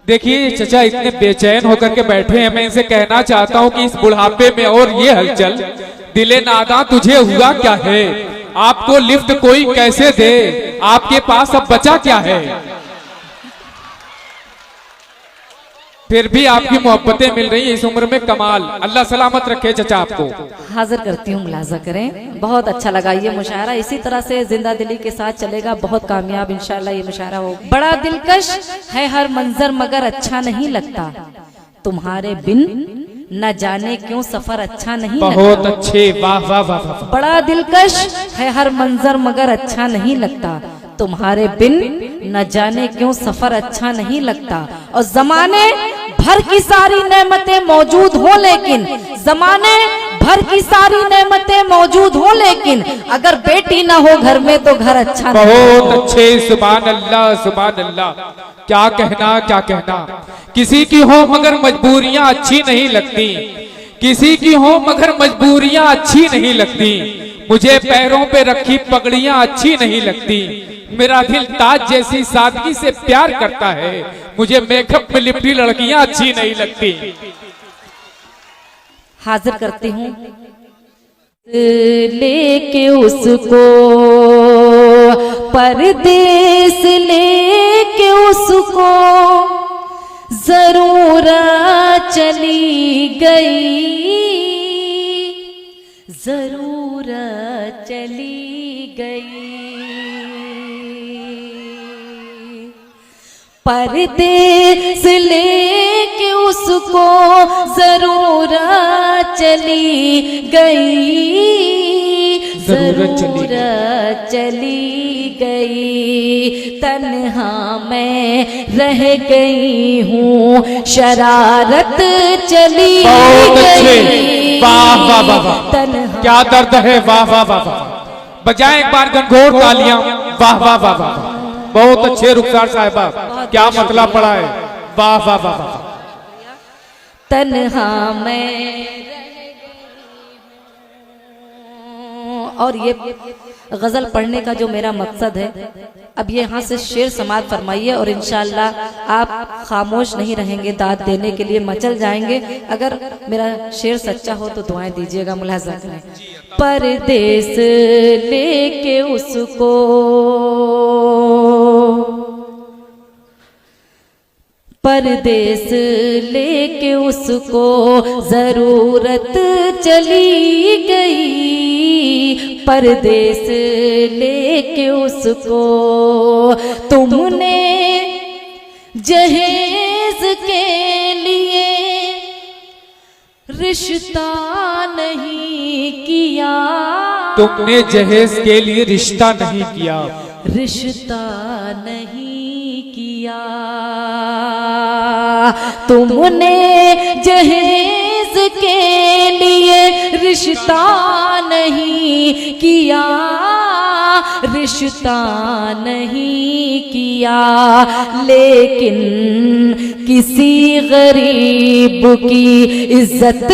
देखिए चचा इतने बेचैन होकर के बैठे हैं, मैं इनसे कहना चाहता हूँ कि इस बुढ़ापे में और ये हलचल, दिले नादा तुझे हुआ क्या है, आपको लिफ्ट कोई कैसे दे, आपके पास अब बचा क्या है। फिर भी आपकी मोहब्बतें मिल रही है इस उम्र में, कमाल। अल्लाह सलामत रखे चचा आपको। हाजिर करती हूँ, मुलाजा करें। बहुत अच्छा लगा ये मुशायरा, इसी तरह से जिंदा दिली के साथ चलेगा, बहुत कामयाब इंशाल्लाह ये मुशायरा हो। बड़ा दिलकश है हर मंजर मगर अच्छा नहीं लगता, तुम्हारे बिन न जाने क्यों सफर अच्छा नहीं लगता। बहुत अच्छे, वाह वाह वाह वाह। बड़ा दिलकश है हर मंजर मगर अच्छा नहीं लगता, तुम्हारे बिन न जाने क्यों सफर अच्छा नहीं लगता। और जमाने भर की सारी नेमतें मौजूद हो, लेकिन जमाने भर की सारी नेमतें मौजूद हो, लेकिन अगर बेटी ना हो घर में तो घर अच्छा नहीं। बहुत अच्छे, सुभान अल्लाह सुभान अल्लाह। क्या कहना क्या कहना। किसी की हो मगर मजबूरियां अच्छी नहीं लगती, किसी की हो मगर मजबूरियां अच्छी नहीं लगती, मुझे पैरों पे रखी पगड़ियां अच्छी नहीं लगती, मेरा दिल ताज जैसी सादगी से प्यार करता है, मुझे मेकअप में लिपटी लड़कियां अच्छी नहीं लगती। हाजिर करती हूँ लेके उसको परदेस, लेके उसको जरूर चली गई, जरूर चली गई। परदेस लेके उसको जरूर चली गई, जरूर चली गई। तन्हा मैं रह गई हूँ, शरारत चली गई। वाह वाह वाह वाह, क्या दर्द है, वाह वाह वाह वाह। बजाएं एक बार घनघोर तालियां, वाह वाह वाह वाह। बहुत अच्छे रुखसार साहिबा, क्या मतलब पड़ा है, वाह वाह वाह वाह। तन्हा मैं और ये गजल पढ़ने का जो मेरा मकसद है, अब ये यहाँ से शेर समाप्त फरमाइए और इंशाअल्लाह आप खामोश नहीं रहेंगे, दाद देने के लिए मचल जाएंगे। अगर मेरा शेर सच्चा हो तो दुआएं दीजिएगा, मुलाजा करें। परदेस लेके उसको, परदेस लेके उसको जरूरत चली गई, परदेस लेके उसको तुमने जहेज के लिए रिश्ता नहीं किया, तुमने जहेज के लिए रिश्ता नहीं किया, रिश्ता नहीं किया। तुमने जहेज के लिए रिश्ता नहीं किया, रिश्ता नहीं किया, लेकिन किसी गरीब की इज्जत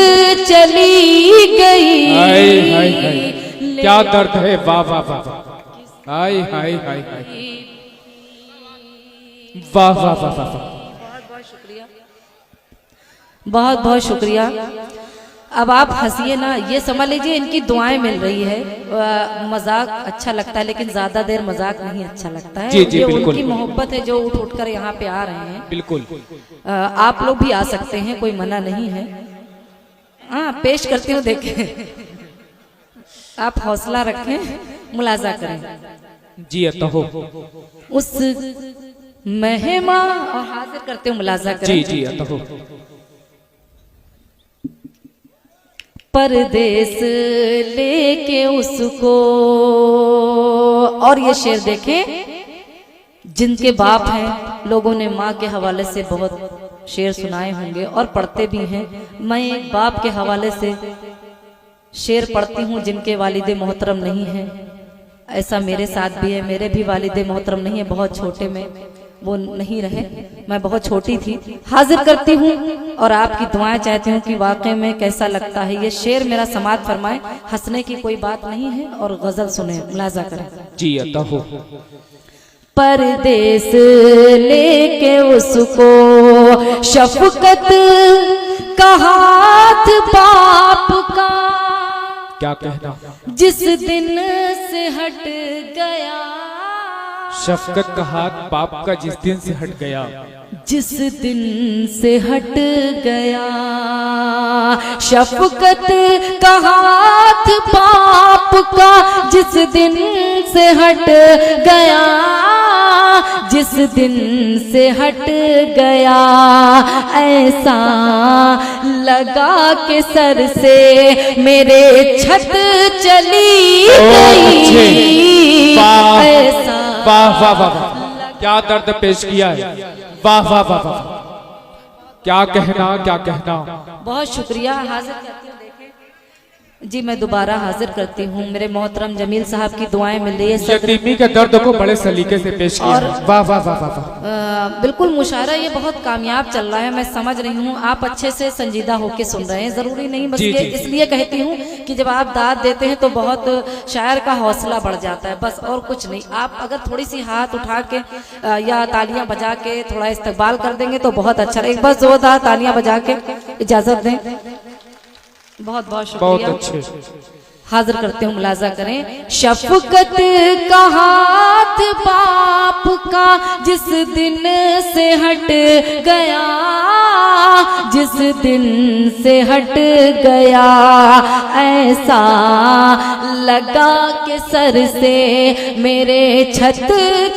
चली गई। हाय हाय हाय, क्या दर्द है, वाह वाह वाह। हाय हाय हाय हाय, वाह वाह वाह वाह। बहुत बहुत शुक्रिया। अब आप हंसिए ना, ये समझ लीजिए इनकी दुआएं मिल रही है। मजाक अच्छा लगता है लेकिन ज्यादा देर मजाक नहीं अच्छा लगता है। जी जी, ये बिल्कुल। उनकी मोहब्बत है जो उठ उठ कर यहाँ पे आ रहे हैं। बिल्कुल, आप लोग भी आ सकते हैं, कोई मना नहीं है। हाँ, पेश करती हूँ, देखें। आप हौसला रखें, मुलाजा करें। जी अता हो उस मेहमा, और हाजिर करते हूँ, मुलाजा करें। जी जी अता हो। परदेस लेके उसको, और ये शेर देखें, जिनके बाप हैं, लोगों ने माँ के हवाले से बहुत शेर सुनाए होंगे और पढ़ते भी हैं। मैं एक बाप के हवाले से शेर पढ़ती हूँ जिनके वालिदे मोहतरम नहीं है। ऐसा मेरे साथ भी है, मेरे भी वालिदे मोहतरम नहीं है, बहुत छोटे में वो नहीं रहे, मैं बहुत छोटी थी। हाजिर करती हूँ और आपकी दुआएं चाहती हूँ कि वाकई में कैसा लगता है। ये शेर मेरा समात फरमाए, हंसने की कोई बात नहीं है, और गजल सुने, मुलाजा करें। जी अता हो। परदेस लेके उसको शफकत का हाथ बाप का क्या कहना, जिस दिन से हट गया, शफकत का हाथ बाप का जिस दिन से हट गया, जिस दिन से हट गया, शफकत का हाथ बाप का जिस दिन से हट गया, जिस दिन से हट गया, ऐसा लगा के सर से मेरे छत चली गई, ऐसा वाह वाह वाह, क्या दर्द पेश किया है, वाह वाह वाह वाह, क्या कहना क्या कहना। बहुत शुक्रिया। हाजिर करती हूँ, देखें जी, मैं दोबारा हाजिर करती हूँ। मेरे मोहतरम जमील साहब की दुआएं मिल रही है। यतीमी के दर्द को बड़े सलीके से पेश किया, वाह वाह वाह वाह। बिल्कुल मुशायरा ये बहुत कामयाब चल रहा है, मैं समझ रही हूँ। आप अच्छे से संजीदा होके सुन रहे हैं, जरूरी नहीं, बस ये इसलिए कहती हूँ कि जब आप दाद देते हैं तो बहुत शायर का हौसला बढ़ जाता है, बस और कुछ नहीं। आप अगर थोड़ी सी हाथ उठा के या तालियां बजा के थोड़ा इस्तकबाल कर देंगे तो बहुत अच्छा रहेगा। एक बार जोरदार तालियां बजा के इजाजत दें। बहुत बहुत शुक्रिया। बहुत अच्छे। हाजिर करते हूँ, मुलाजा करें। शफकत का हाथ बाप का जिस दिन से हट गया, जिस दिन से हट गया, ऐसा लगा के सर से मेरे छत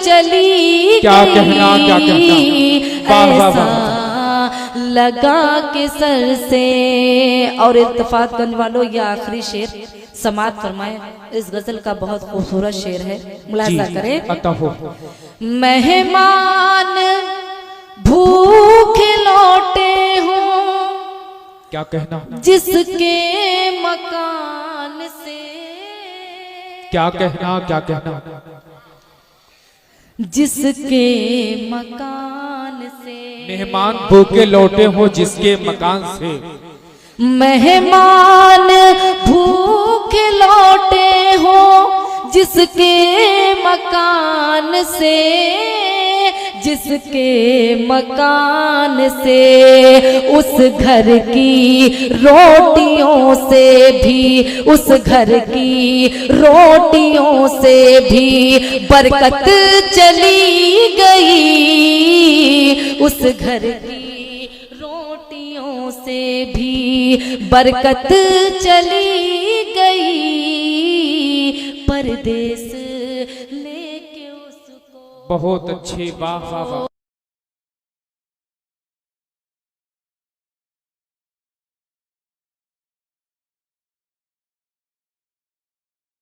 चली क्या कहना क्या कहना, वाह वाह वाह, लगा के सर से। और इत्तफाकगंज वालों, ये आखिरी शेर समात फरमाए। इस गजल का बहुत खूबसूरत शेर है, मुलाजा करें। मेहमान भूखे लौटे हो, क्या कहना, जिसके मकान से, क्या कहना क्या कहना, जिसके मकान से, मेहमान भूखे लौटे हो जिसके मकान से, मेहमान भूखे लौटे हो जिसके मकान से, जिसके मकान से, उस घर की रोटियों से भी, उस घर की रोटियों से भी बरकत चली गई, उस घर की रोटियों से भी बरकत चली गई, परदेस लेके उसको। बहुत अच्छी, वाह वाह वाह।